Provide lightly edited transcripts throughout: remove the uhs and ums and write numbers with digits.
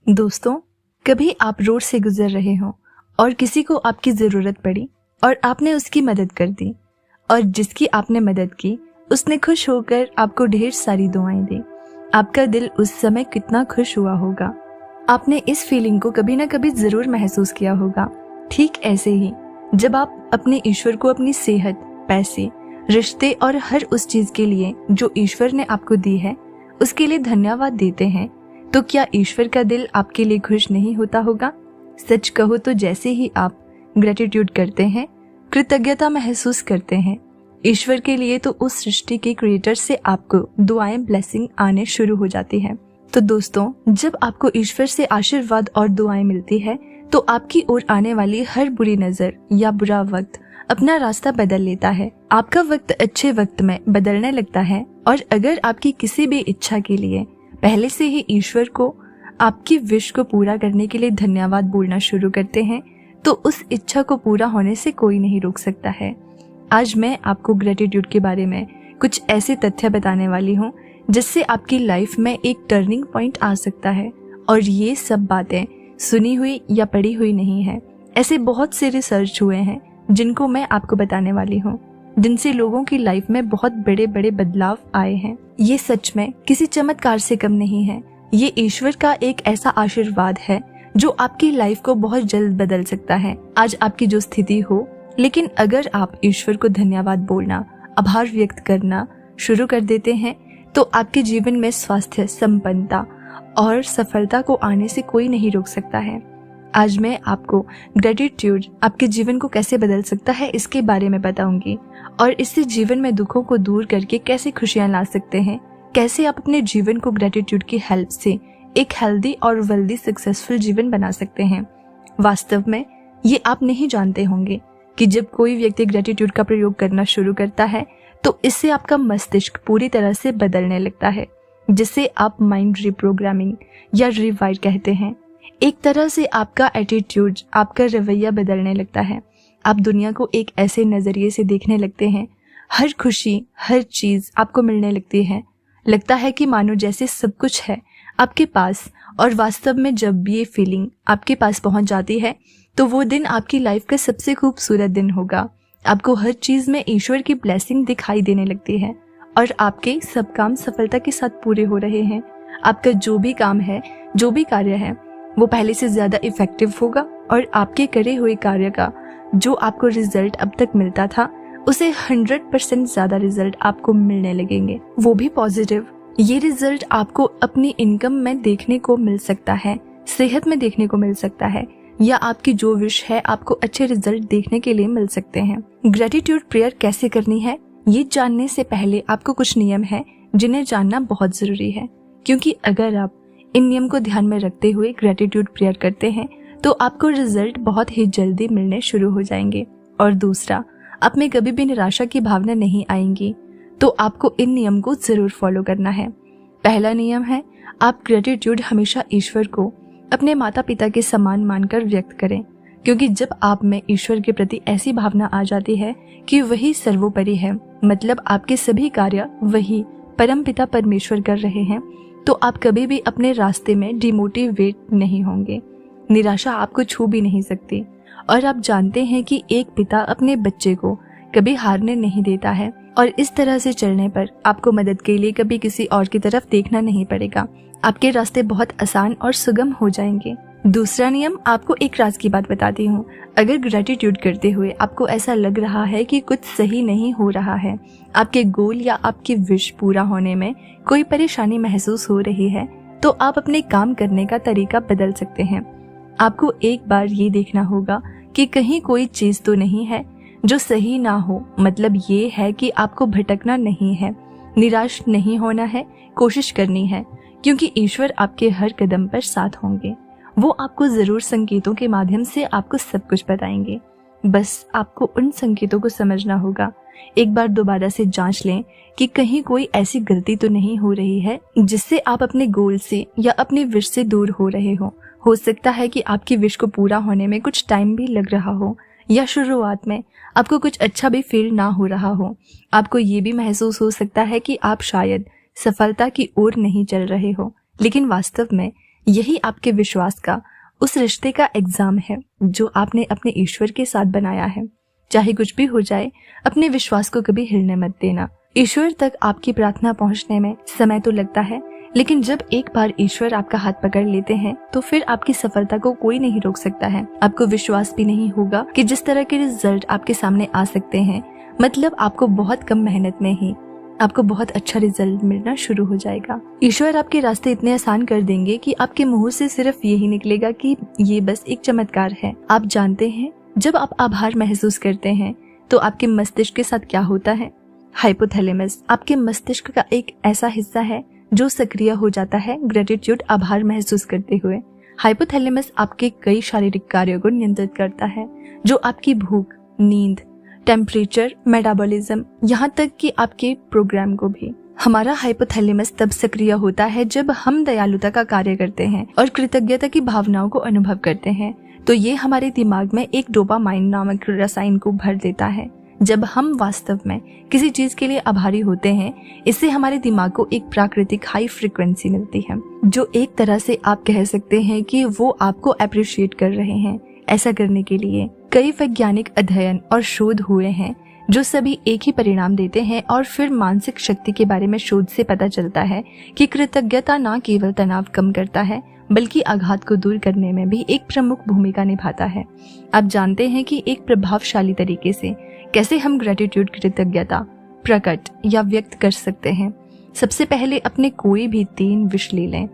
दोस्तों, कभी आप रोड से गुजर रहे हो और किसी को आपकी ज़रूरत पड़ी और आपने उसकी मदद कर दी और जिसकी आपने मदद की उसने खुश होकर आपको ढेर सारी दुआएं दी। आपका दिल उस समय कितना खुश हुआ होगा। आपने इस फीलिंग को कभी ना कभी ज़रूर महसूस किया होगा। ठीक ऐसे ही जब आप अपने ईश्वर को अपनी सेहत, पैसे, रिश्ते और हर उस चीज़ के लिए जो ईश्वर ने आपको दी है उसके लिए धन्यवाद देते हैं, तो क्या ईश्वर का दिल आपके लिए खुश नहीं होता होगा? सच कहो तो जैसे ही आप ग्रेटिट्यूड करते हैं, कृतज्ञता महसूस करते हैं ईश्वर के लिए, तो उस सृष्टि के क्रिएटर से आपको दुआएं, ब्लेसिंग आने शुरू हो जाती है। तो दोस्तों, जब आपको ईश्वर से आशीर्वाद और दुआएं मिलती है तो आपकी ओर आने वाली हर बुरी नजर या बुरा वक्त अपना रास्ता बदल लेता है। आपका वक्त अच्छे वक्त में बदलने लगता है और अगर आपकी किसी भी इच्छा के लिए पहले से ही ईश्वर को आपकी विश को पूरा करने के लिए धन्यवाद बोलना शुरू करते हैं, तो उस इच्छा को पूरा होने से कोई नहीं रोक सकता है। आज मैं आपको ग्रेटिट्यूड के बारे में कुछ ऐसे तथ्य बताने वाली हूँ जिससे आपकी लाइफ में एक टर्निंग पॉइंट आ सकता है। और ये सब बातें सुनी हुई या पढ़ी हुई नहीं है। ऐसे बहुत से रिसर्च हुए हैं जिनको मैं आपको बताने वाली हूँ, जिनसे लोगों की लाइफ में बहुत बड़े बड़े बदलाव आए हैं। ये सच में किसी चमत्कार से कम नहीं है। ये ईश्वर का एक ऐसा आशीर्वाद है जो आपकी लाइफ को बहुत जल्द बदल सकता है। आज आपकी जो स्थिति हो, लेकिन अगर आप ईश्वर को धन्यवाद बोलना, आभार व्यक्त करना शुरू कर देते हैं, तो आपके जीवन में स्वास्थ्य, संपन्नता और सफलता को आने से कोई नहीं रोक सकता है। आज मैं आपको ग्रेटिट्यूड आपके जीवन को कैसे बदल सकता है इसके बारे में बताऊंगी, और इससे जीवन में दुखों को दूर करके कैसे खुशियां ला सकते हैं, कैसे आप अपने जीवन को ग्रेटिट्यूड की हेल्प से एक हेल्दी और वेल्दी सक्सेसफुल जीवन बना सकते हैं। वास्तव में ये आप नहीं जानते होंगे कि जब कोई व्यक्ति ग्रेटिट्यूड का प्रयोग करना शुरू करता है तो इससे आपका मस्तिष्क पूरी तरह से बदलने लगता है, जिसे आप माइंड रिप्रोग्रामिंग या रिवाइर कहते हैं। एक तरह से आपका एटीट्यूड, आपका रवैया बदलने लगता है। आप दुनिया को एक ऐसे नजरिए से देखने लगते हैं। हर खुशी, हर चीज आपको मिलने लगती है। लगता है कि मानो जैसे सब कुछ है आपके पास। और वास्तव में जब ये फीलिंग आपके पास पहुंच जाती है तो वो दिन आपकी लाइफ का सबसे खूबसूरत दिन होगा। आपको हर चीज में ईश्वर की ब्लेसिंग दिखाई देने लगती है और आपके सब काम सफलता के साथ पूरे हो रहे हैं। आपका जो भी काम है, जो भी कार्य है, वो पहले से ज्यादा इफेक्टिव होगा और आपके करे हुए कार्य का जो आपको रिजल्ट अब तक मिलता था उसे 100% ज्यादा रिजल्ट आपको मिलने लगेंगे, वो भी पॉजिटिव। ये रिजल्ट आपको अपनी इनकम में देखने को मिल सकता है, सेहत में देखने को मिल सकता है, या आपकी जो विश है आपको अच्छे रिजल्ट देखने के लिए मिल सकते हैं। ग्रेटिट्यूड प्रेयर कैसे करनी है ये जानने से पहले आपको कुछ नियम है जिन्हें जानना बहुत जरूरी है, क्योंकि अगर आप इन नियम को ध्यान में रखते हुए ग्रेटिट्यूड प्रेयर करते हैं तो आपको रिजल्ट बहुत ही जल्दी मिलने शुरू हो जाएंगे। और दूसरा, आप में कभी भी निराशा की भावना नहीं आएंगी, तो आपको इन नियम को जरूर फॉलो करना है। पहला नियम है, आप ग्रेटिट्यूड हमेशा ईश्वर को अपने माता पिता के समान मानकर व्यक्त करें, क्योंकि जब आप में ईश्वर के प्रति ऐसी भावना आ जाती है कि वही सर्वोपरि है, मतलब आपके सभी कार्य वही परम पिता परमेश्वर कर रहे हैं, तो आप कभी भी अपने रास्ते में डिमोटिवेट नहीं होंगे। निराशा आपको छू भी नहीं सकती। और आप जानते हैं कि एक पिता अपने बच्चे को कभी हारने नहीं देता है, और इस तरह से चलने पर आपको मदद के लिए कभी किसी और की तरफ देखना नहीं पड़ेगा। आपके रास्ते बहुत आसान और सुगम हो जाएंगे। दूसरा नियम, आपको एक राज की बात बताती हूँ। अगर ग्रेटिट्यूड करते हुए आपको ऐसा लग रहा है कि कुछ सही नहीं हो रहा है, आपके गोल या आपकी विश पूरा होने में कोई परेशानी महसूस हो रही है, तो आप अपने काम करने का तरीका बदल सकते हैं। आपको एक बार ये देखना होगा कि कहीं कोई चीज तो नहीं है जो सही ना हो। मतलब ये है कि आपको भटकना नहीं है, निराश नहीं होना है, कोशिश करनी है, क्योंकि ईश्वर आपके हर कदम पर साथ होंगे। वो आपको जरूर संकेतों के माध्यम से आपको सब कुछ बताएंगे। बस आपको उन संकेतों को समझना होगा। एक बार दोबारा से जांच लें कि कहीं कोई ऐसी गलती तो नहीं हो रही है जिससे आप अपने गोल से या अपने विश से दूर हो रहे हो सकता है कि आपकी विश को पूरा होने में कुछ टाइम भी लग रहा हो, या शुरुआत में आपको कुछ अच्छा भी फील ना हो रहा हो। आपको ये भी महसूस हो सकता है कि आप शायद सफलता की ओर नहीं चल रहे हो, लेकिन वास्तव में यही आपके विश्वास का, उस रिश्ते का एग्जाम है जो आपने अपने ईश्वर के साथ बनाया है। चाहे कुछ भी हो जाए, अपने विश्वास को कभी हिलने मत देना। ईश्वर तक आपकी प्रार्थना पहुंचने में समय तो लगता है, लेकिन जब एक बार ईश्वर आपका हाथ पकड़ लेते हैं तो फिर आपकी सफलता को कोई नहीं रोक सकता है। आपको विश्वास भी नहीं होगा कि जिस तरह के रिजल्ट आपके सामने आ सकते हैं, मतलब आपको बहुत कम मेहनत में ही आपको बहुत अच्छा रिजल्ट मिलना शुरू हो जाएगा। ईश्वर आपके रास्ते इतने आसान कर देंगे कि आपके मुंह से सिर्फ यही निकलेगा कि ये बस एक चमत्कार है। आप जानते हैं, जब आप आभार महसूस करते हैं तो आपके मस्तिष्क के साथ क्या होता है? हाइपोथैलेमस आपके मस्तिष्क का एक ऐसा हिस्सा है जो सक्रिय हो जाता है ग्रेटिट्यूड, आभार महसूस करते हुए। हाइपोथैलेमस आपके कई शारीरिक कार्यों को नियंत्रित करता है, जो आपकी भूख, नींद, टेम्परेचर, मेटाबॉलिज्म, यहाँ तक कि आपके प्रोग्राम को भी। हमारा हाइपोथैलेमस तब सक्रिय होता है जब हम दयालुता का कार्य करते हैं और कृतज्ञता की भावनाओं को अनुभव करते हैं, तो ये हमारे दिमाग में एक डोपामाइन नामक रसायन को भर देता है। जब हम वास्तव में किसी चीज के लिए आभारी होते हैं, इससे हमारे दिमाग को एक प्राकृतिक हाई फ्रीक्वेंसी मिलती है, जो एक तरह से आप कह सकते हैं कि वो आपको अप्रिशिएट कर रहे हैं। ऐसा करने के लिए कई वैज्ञानिक अध्ययन और शोध हुए हैं जो सभी एक ही परिणाम देते हैं, और फिर मानसिक शक्ति के बारे में शोध से पता चलता है कि कृतज्ञता न केवल तनाव कम करता है बल्कि आघात को दूर करने में भी एक प्रमुख भूमिका निभाता है। आप जानते हैं कि एक प्रभावशाली तरीके से कैसे हम ग्रेटिट्यूड, कृतज्ञता प्रकट या व्यक्त कर सकते हैं। सबसे पहले अपने कोई भी 3 विश ले लें।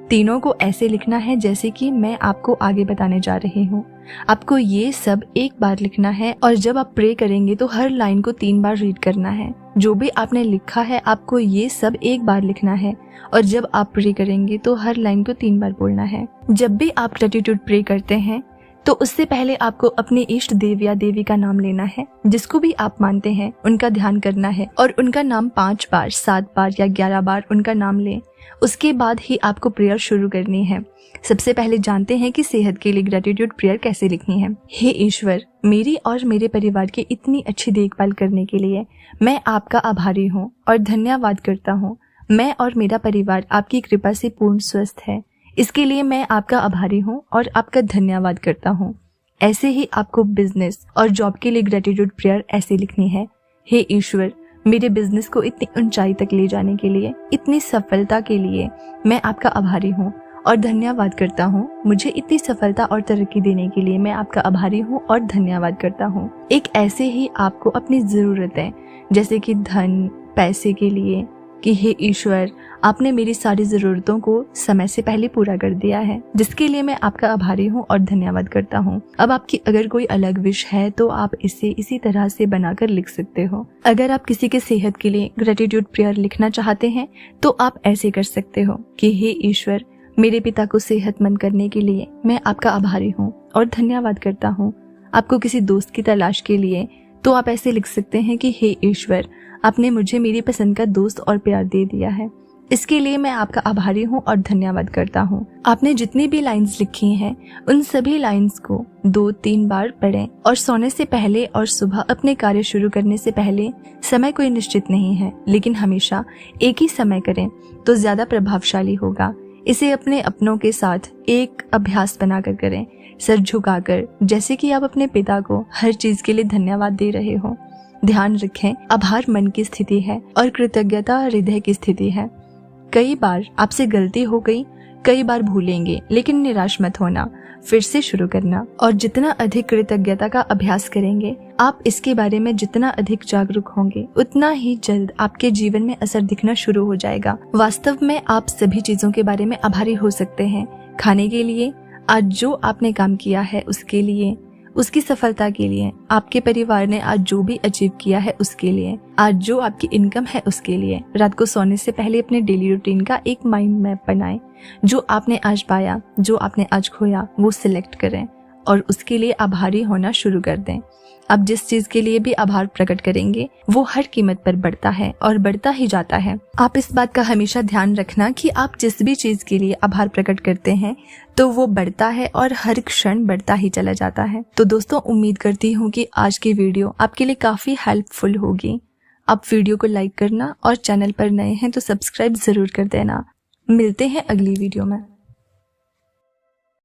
तीनों को ऐसे लिखना है जैसे कि मैं आपको आगे बताने जा रही हूँ। आपको ये सब एक बार लिखना है और जब आप प्रे करेंगे तो हर लाइन को 3 बार रीड करना है। जो भी आपने लिखा है आपको ये सब एक बार लिखना है और जब आप प्रे करेंगे तो हर लाइन को 3 बार बोलना है। जब भी आप ग्रेटिट्यूड प्रे करते हैं तो उससे पहले आपको अपने इष्ट देव या देवी का नाम लेना है, जिसको भी आप मानते हैं उनका ध्यान करना है और उनका नाम 5 बार, 7 बार या 11 बार उनका नाम लें। उसके बाद ही आपको प्रेयर शुरू करनी है। सबसे पहले जानते हैं कि सेहत के लिए ग्रेटिट्यूड प्रेयर कैसे लिखनी है। हे ईश्वर, मेरी और मेरे परिवार की इतनी अच्छी देखभाल करने के लिए मैं आपका आभारी हूँ और धन्यवाद करता हूँ। मैं और मेरा परिवार आपकी कृपा से पूर्ण स्वस्थ है, इसके लिए मैं आपका आभारी हूँ और आपका धन्यवाद करता हूँ। ऐसे ही आपको बिजनेस और जॉब के लिए ग्रेटिट्यूड प्रेयर ऐसे लिखनी है। हे ईश्वर, मेरे बिजनेस को इतनी ऊंचाई तक ले जाने के लिए, इतनी सफलता के लिए मैं आपका आभारी हूँ और धन्यवाद करता हूँ। मुझे इतनी सफलता और तरक्की देने के लिए मैं आपका आभारी हूँ और धन्यवाद करता हूँ। एक ऐसे ही आपको अपनी जरूरतें जैसे कि धन, पैसे के लिए कि हे ईश्वर, आपने मेरी सारी जरूरतों को समय से पहले पूरा कर दिया है, जिसके लिए मैं आपका आभारी हूँ और धन्यवाद करता हूँ। अब आपकी अगर कोई अलग विश है तो आप इसे इसी तरह से बनाकर लिख सकते हो। अगर आप किसी के सेहत के लिए ग्रेटिट्यूड प्रेयर लिखना चाहते हैं तो आप ऐसे कर सकते हो कि हे ईश्वर, मेरे पिता को सेहतमंद करने के लिए मैं आपका आभारी हूँ और धन्यवाद करता हूँ। आपको किसी दोस्त की तलाश के लिए तो आप ऐसे लिख सकते हैं कि हे ईश्वर, आपने मुझे मेरी पसंद का दोस्त और प्यार दे दिया है, इसके लिए मैं आपका आभारी हूँ और धन्यवाद करता हूँ। आपने जितनी भी लाइंस लिखी हैं उन सभी लाइंस को 2-3 बार पढ़ें और सोने से पहले और सुबह अपने कार्य शुरू करने से पहले। समय कोई निश्चित नहीं है, लेकिन हमेशा एक ही समय करें तो ज्यादा प्रभावशाली होगा। इसे अपने अपनों के साथ एक अभ्यास बनाकर करें, सर झुकाकर, जैसे कि आप अपने पिता को हर चीज के लिए धन्यवाद दे रहे हो। ध्यान रखें, आभार मन की स्थिति है और कृतज्ञता हृदय की स्थिति है। कई बार आपसे गलती हो गई, कई बार भूलेंगे, लेकिन निराश मत होना, फिर से शुरू करना। और जितना अधिक कृतज्ञता का अभ्यास करेंगे, आप इसके बारे में जितना अधिक जागरूक होंगे, उतना ही जल्द आपके जीवन में असर दिखना शुरू हो जाएगा। वास्तव में आप सभी चीजों के बारे में आभारी हो सकते हैं। खाने के लिए, आज जो आपने काम किया है उसके लिए, उसकी सफलता के लिए, आपके परिवार ने आज जो भी अचीव किया है उसके लिए, आज जो आपकी इनकम है उसके लिए। रात को सोने से पहले अपने डेली रूटीन का एक माइंड मैप बनाएं। जो आपने आज पाया, जो आपने आज खोया, वो सिलेक्ट करें और उसके लिए आभारी होना शुरू कर दें। अब जिस चीज के लिए भी आभार प्रकट करेंगे वो हर कीमत पर बढ़ता है और बढ़ता ही जाता है। आप इस बात का हमेशा ध्यान रखना कि आप जिस भी चीज के लिए आभार प्रकट करते हैं तो वो बढ़ता है और हर क्षण बढ़ता ही चला जाता है। तो दोस्तों, उम्मीद करती हूँ कि आज की वीडियो आपके लिए काफी हेल्पफुल होगी। आप वीडियो को लाइक करना और चैनल पर नए हैं तो सब्सक्राइब जरूर कर देना। मिलते हैं अगली वीडियो में।